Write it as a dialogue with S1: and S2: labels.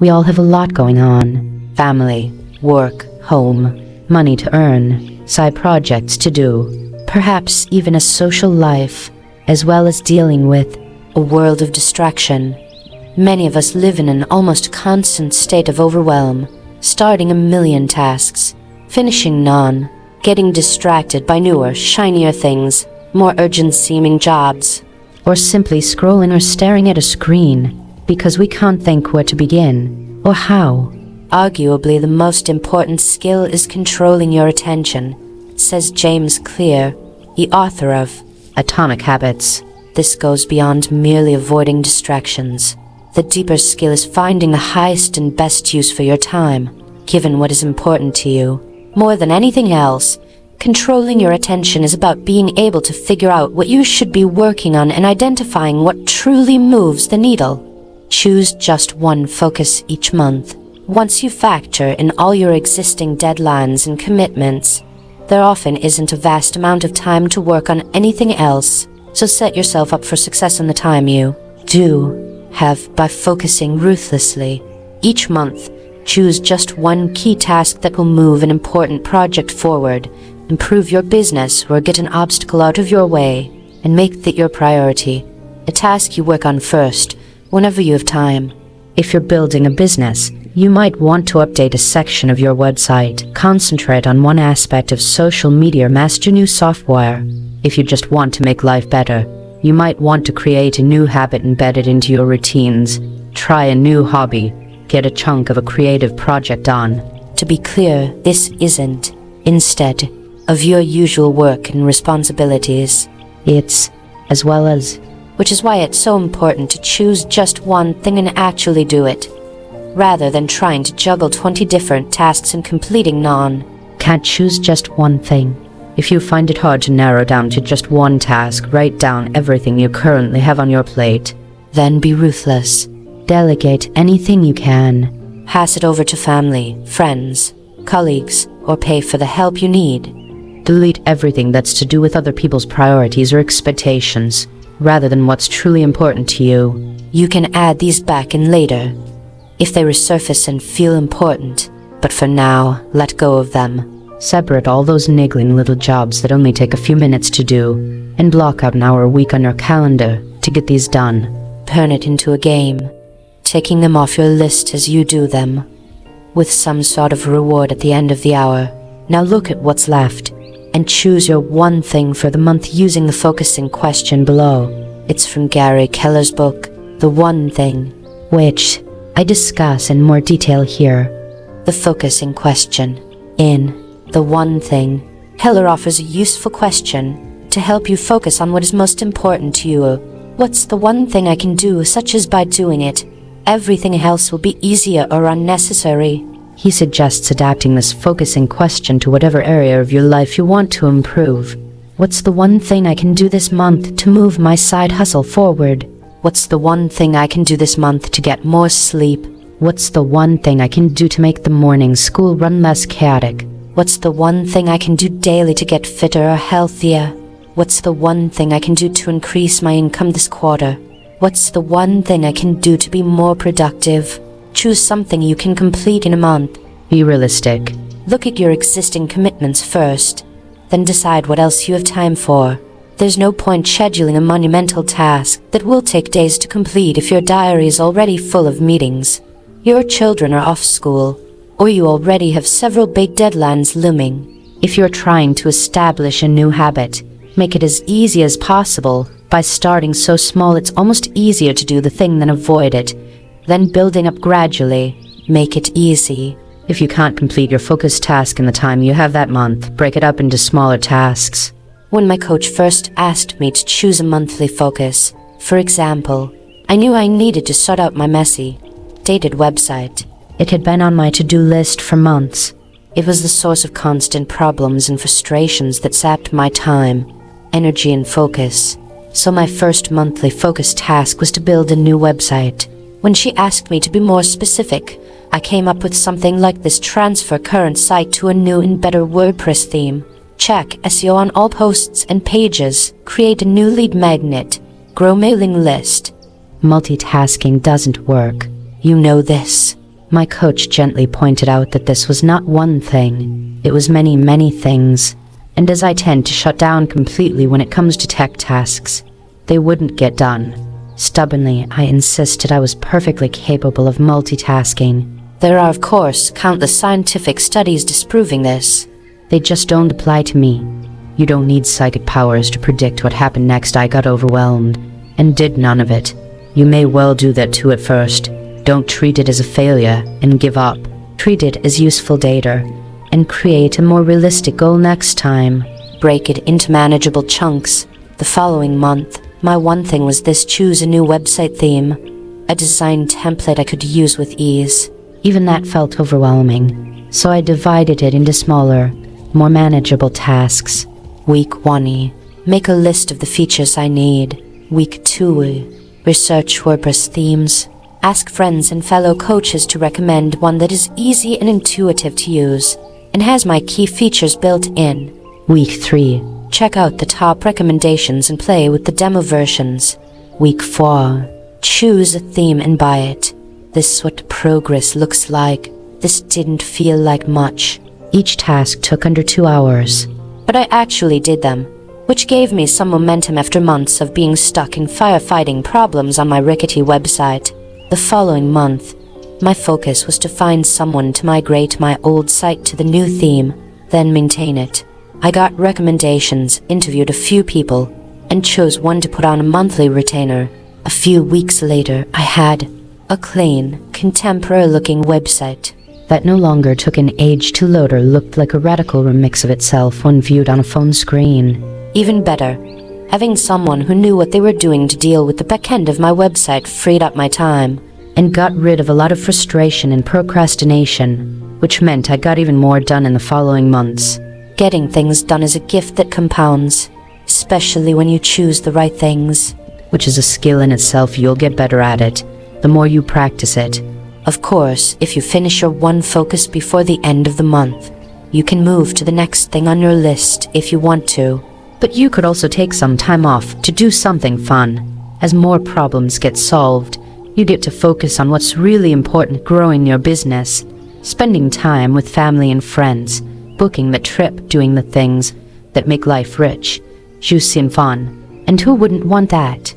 S1: We all have a lot going on. Family, work, home, money to earn, side projects to do, perhaps even a social life, as well as dealing with a world of distraction. Many of us live in an almost constant state of overwhelm, starting a million tasks, finishing none, getting distracted by newer, shinier things, more urgent-seeming jobs, or simply scrolling or staring at a screen because we can't think where to begin or how. Arguably, the most important skill is controlling your attention, says James Clear, the author of Atomic Habits. This goes beyond merely avoiding distractions. The deeper skill is finding the highest and best use for your time, given what is important to you. More than anything else, controlling your attention is about being able to figure out what you should be working on and identifying what truly moves the needle. Choose just one focus each month. Once you factor in all your existing deadlines and commitments, there often isn't a vast amount of time to work on anything else, so set yourself up for success in the time you do have by focusing ruthlessly. Each month, choose just one key task that will move an important project forward, improve your business, or get an obstacle out of your way, and make that your priority, a task you work on first, whenever you have time. If you're building a business, you might want to update a section of your website, concentrate on one aspect of social media, or master new software. If you just want to make life better, you might want to create a new habit embedded into your routines, try a new hobby, get a chunk of a creative project on. To be clear, this isn't, instead, of your usual work and responsibilities. It's, as well as, which is why it's so important to choose just one thing and actually do it, rather than trying to juggle 20 different tasks and completing none. Can't choose just one thing. If you find it hard to narrow down to just one task, write down everything you currently have on your plate. Then be ruthless. Delegate anything you can. Pass it over to family, friends, colleagues, or pay for the help you need. Delete everything that's to do with other people's priorities or expectations, rather than what's truly important to you. You can add these back in later, if they resurface and feel important, but for now, let go of them. Separate all those niggling little jobs that only take a few minutes to do, and block out an hour a week on your calendar to get these done. Turn it into a game, taking them off your list as you do them, with some sort of reward at the end of the hour. Now look at what's left, and choose your one thing for the month using the focusing question below. It's from Gary Keller's book, The One Thing, which I discuss in more detail here. The focusing question. In The One Thing, Keller offers a useful question to help you focus on what is most important to you. What's the one thing I can do, such as by doing it, everything else will be easier or unnecessary? He suggests adapting this focusing question to whatever area of your life you want to improve. What's the one thing I can do this month to move my side hustle forward? What's the one thing I can do this month to get more sleep? What's the one thing I can do to make the morning school run less chaotic? What's the one thing I can do daily to get fitter or healthier? What's the one thing I can do to increase my income this quarter? What's the one thing I can do to be more productive? Choose something you can complete in a month. Be realistic. Look at your existing commitments first, then decide what else you have time for. There's no point scheduling a monumental task that will take days to complete if your diary is already full of meetings, your children are off school, or you already have several big deadlines looming. If you're trying to establish a new habit, make it as easy as possible by starting so small it's almost easier to do the thing than avoid it, then building up gradually. Make it easy. If you can't complete your focused task in the time you have that month, break it up into smaller tasks. When my coach first asked me to choose a monthly focus, for example, I knew I needed to sort out my messy, dated website. It had been on my to-do list for months. It was the source of constant problems and frustrations that sapped my time, energy, and focus. So my first monthly focus task was to build a new website. When she asked me to be more specific, I came up with something like this: transfer current site to a new and better WordPress theme. Check SEO on all posts and pages. Create a new lead magnet. Grow mailing list. Multitasking doesn't work. You know this. My coach gently pointed out that this was not one thing, it was many, many things. And as I tend to shut down completely when it comes to tech tasks, they wouldn't get done. Stubbornly, I insisted I was perfectly capable of multitasking. There are, of course, countless scientific studies disproving this. They just don't apply to me. You don't need psychic powers to predict what happened next. I got overwhelmed and did none of it. You may well do that too at first. Don't treat it as a failure and give up. Treat it as useful data and create a more realistic goal next time. Break it into manageable chunks. The following month, my one thing was this: choose a new website theme, a design template I could use with ease. Even that felt overwhelming, so I divided it into smaller, more manageable tasks. Week 1, make a list of the features I need. Week 2, research WordPress themes. Ask friends and fellow coaches to recommend one that is easy and intuitive to use and has my key features built in. Week 3, check out the top recommendations and play with the demo versions. Week 4, choose a theme and buy it. This is what progress looks like. This didn't feel like much. Each task took under 2 hours, but I actually did them, which gave me some momentum after months of being stuck in firefighting problems on my rickety website. The following month, my focus was to find someone to migrate my old site to the new theme, then maintain it. I got recommendations, interviewed a few people, and chose one to put on a monthly retainer. A few weeks later, I had a clean, contemporary-looking website that no longer took an age to load or looked like a radical remix of itself when viewed on a phone screen. Even better, having someone who knew what they were doing to deal with the back end of my website freed up my time and got rid of a lot of frustration and procrastination, which meant I got even more done in the following months. Getting things done is a gift that compounds, especially when you choose the right things, which is a skill in itself. You'll get better at it the more you practice it. Of course, if you finish your one focus before the end of the month, you can move to the next thing on your list if you want to. But you could also take some time off to do something fun. As more problems get solved, you get to focus on what's really important: growing your business, spending time with family and friends, booking the trip, doing the things that make life rich, juicy and fun. And who wouldn't want that?